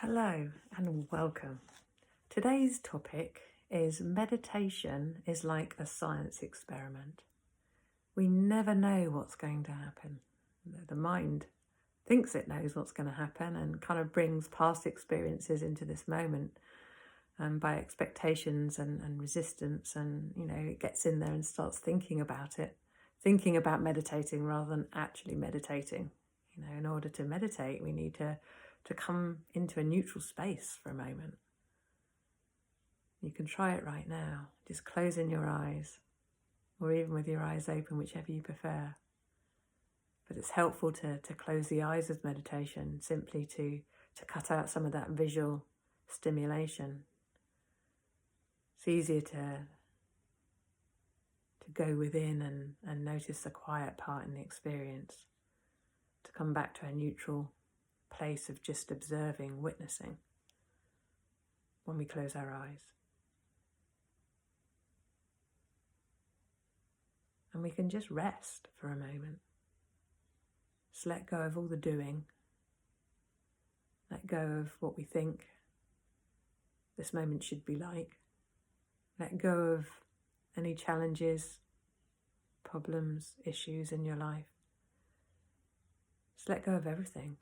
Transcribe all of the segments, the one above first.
Hello and welcome. Today's topic is meditation is like a science experiment. We never know what's going to happen. The mind thinks it knows what's going to happen and kind of brings past experiences into this moment by expectations and resistance, and it gets in there and starts thinking about it, thinking about meditating rather than actually meditating. In order to meditate, we need to come into a neutral space for a moment. You can try it right now, just closing your eyes, or even with your eyes open, whichever you prefer. But it's helpful to close the eyes with meditation, simply to cut out some of that visual stimulation. It's easier to go within and notice the quiet part in the experience, to come back to a neutral place of just observing, witnessing, when we close our eyes. And we can just rest for a moment. Just let go of all the doing. Let go of what we think this moment should be like. Let go of any challenges, problems, issues in your life. Just let go of everything.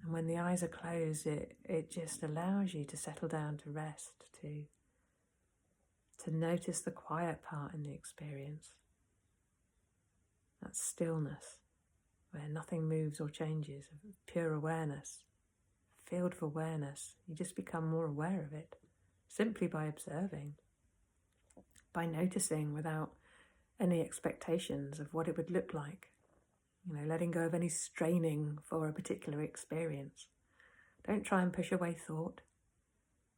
And when the eyes are closed, it just allows you to settle down to rest, to notice the quiet part in the experience. That stillness, where nothing moves or changes, pure awareness, field of awareness. You just become more aware of it, simply by observing, by noticing without any expectations of what it would look like. Letting go of any straining for a particular experience. Don't try and push away thought.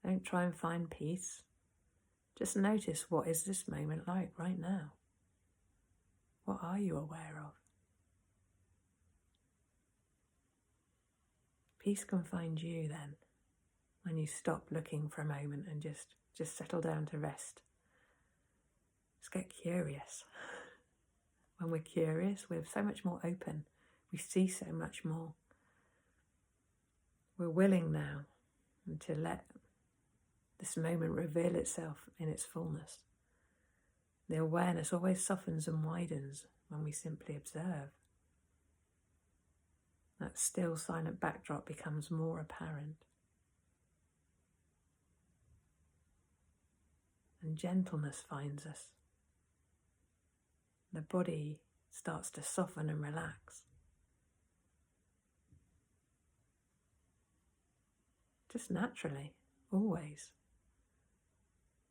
Don't try and find peace. Just notice, what is this moment like right now? What are you aware of? Peace can find you then, when you stop looking for a moment and just settle down to rest. Just get curious. When we're curious, we're so much more open. We see so much more. We're willing now to let this moment reveal itself in its fullness. The awareness always softens and widens when we simply observe. That still, silent backdrop becomes more apparent. And gentleness finds us. The body starts to soften and relax. Just naturally, always.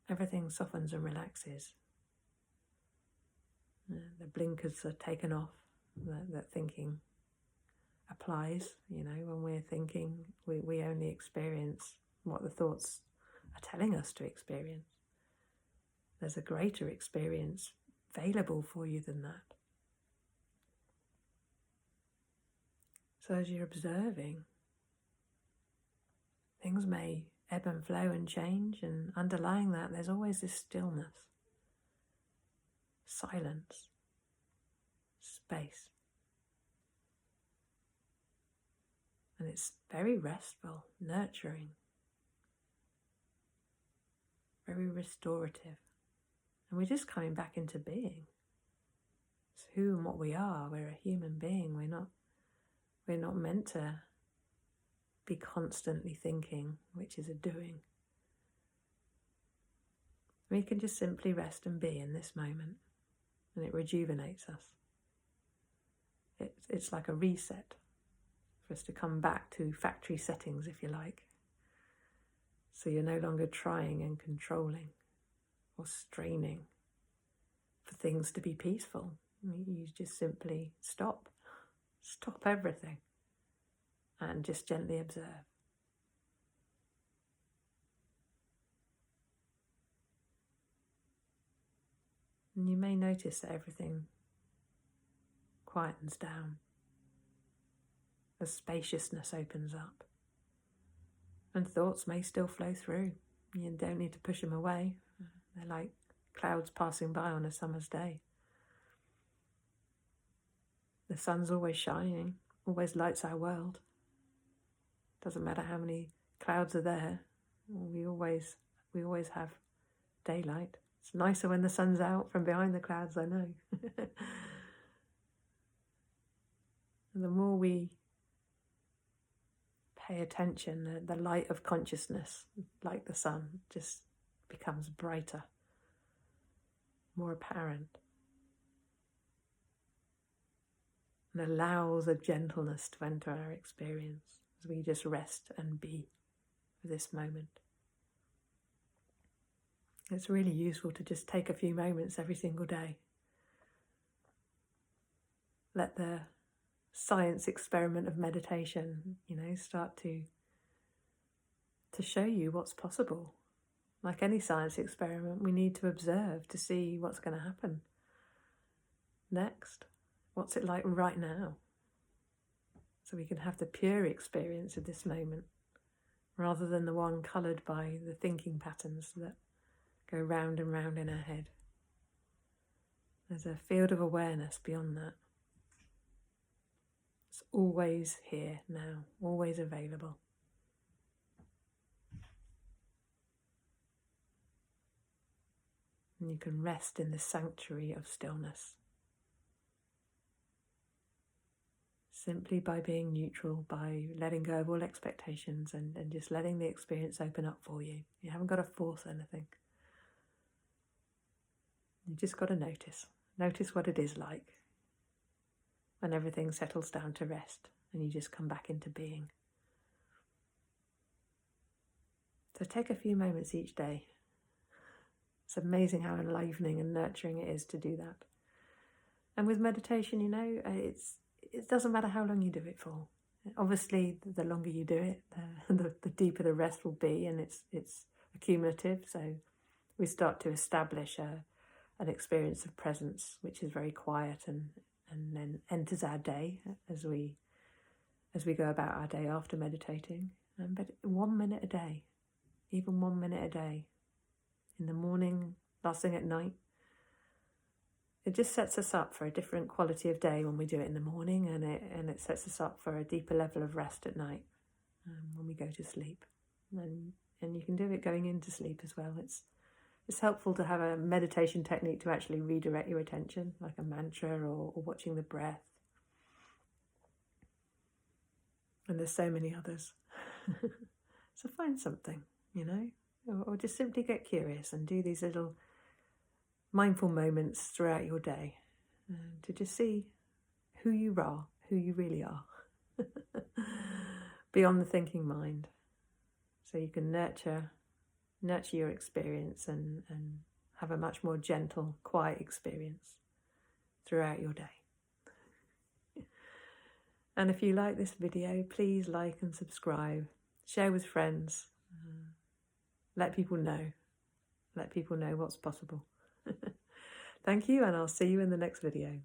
Everything softens and relaxes. The blinkers are taken off, that thinking applies. When we're thinking, we only experience what the thoughts are telling us to experience. There's a greater experience available for you than that. So as you're observing, things may ebb and flow and change, and underlying that there's always this stillness, silence, space. And it's very restful, nurturing, very restorative. And we're just coming back into being. It's who and what we are. We're a human being. We're not meant to be constantly thinking, which is a doing. We can just simply rest and be in this moment, and it rejuvenates us. It's like a reset for us to come back to factory settings, if you like. So you're no longer trying and controlling or straining for things to be peaceful. You just simply stop everything and just gently observe. And you may notice that everything quietens down. The spaciousness opens up. And thoughts may still flow through. You don't need to push them away. They're like clouds passing by on a summer's day. The sun's always shining, always lights our world. Doesn't matter how many clouds are there. We always have daylight. It's nicer when the sun's out from behind the clouds, I know. And the more we pay attention, the light of consciousness, like the sun, just becomes brighter, more apparent, and allows a gentleness to enter our experience as we just rest and be for this moment. It's really useful to just take a few moments every single day. Let the science experiment of meditation, start to show you what's possible. Like any science experiment, we need to observe to see what's going to happen next. What's it like right now? So we can have the pure experience of this moment, rather than the one coloured by the thinking patterns that go round and round in our head. There's a field of awareness beyond that. It's always here now, always available. And you can rest in the sanctuary of stillness. Simply by being neutral, by letting go of all expectations and just letting the experience open up for you. You haven't got to force anything. You just got to notice. Notice what it is like when everything settles down to rest and you just come back into being. So take a few moments each day. It's amazing how enlivening and nurturing it is to do that. And with meditation, it doesn't matter how long you do it for. Obviously, the longer you do it, the deeper the rest will be, and it's accumulative. So we start to establish an experience of presence, which is very quiet, and then enters our day as we go about our day after meditating. But 1 minute a day, even 1 minute a day, in the morning, last thing at night, it just sets us up for a different quality of day when we do it in the morning, and it sets us up for a deeper level of rest at night when we go to sleep. And you can do it going into sleep as well. It's helpful to have a meditation technique to actually redirect your attention, like a mantra or watching the breath. And there's so many others. So find something, or just simply get curious and do these little mindful moments throughout your day to just see who you are, who you really are, beyond the thinking mind. So you can nurture your experience and have a much more gentle, quiet experience throughout your day. And if you like this video, please like and subscribe, share with friends, let people know what's possible. Thank you, and I'll see you in the next video.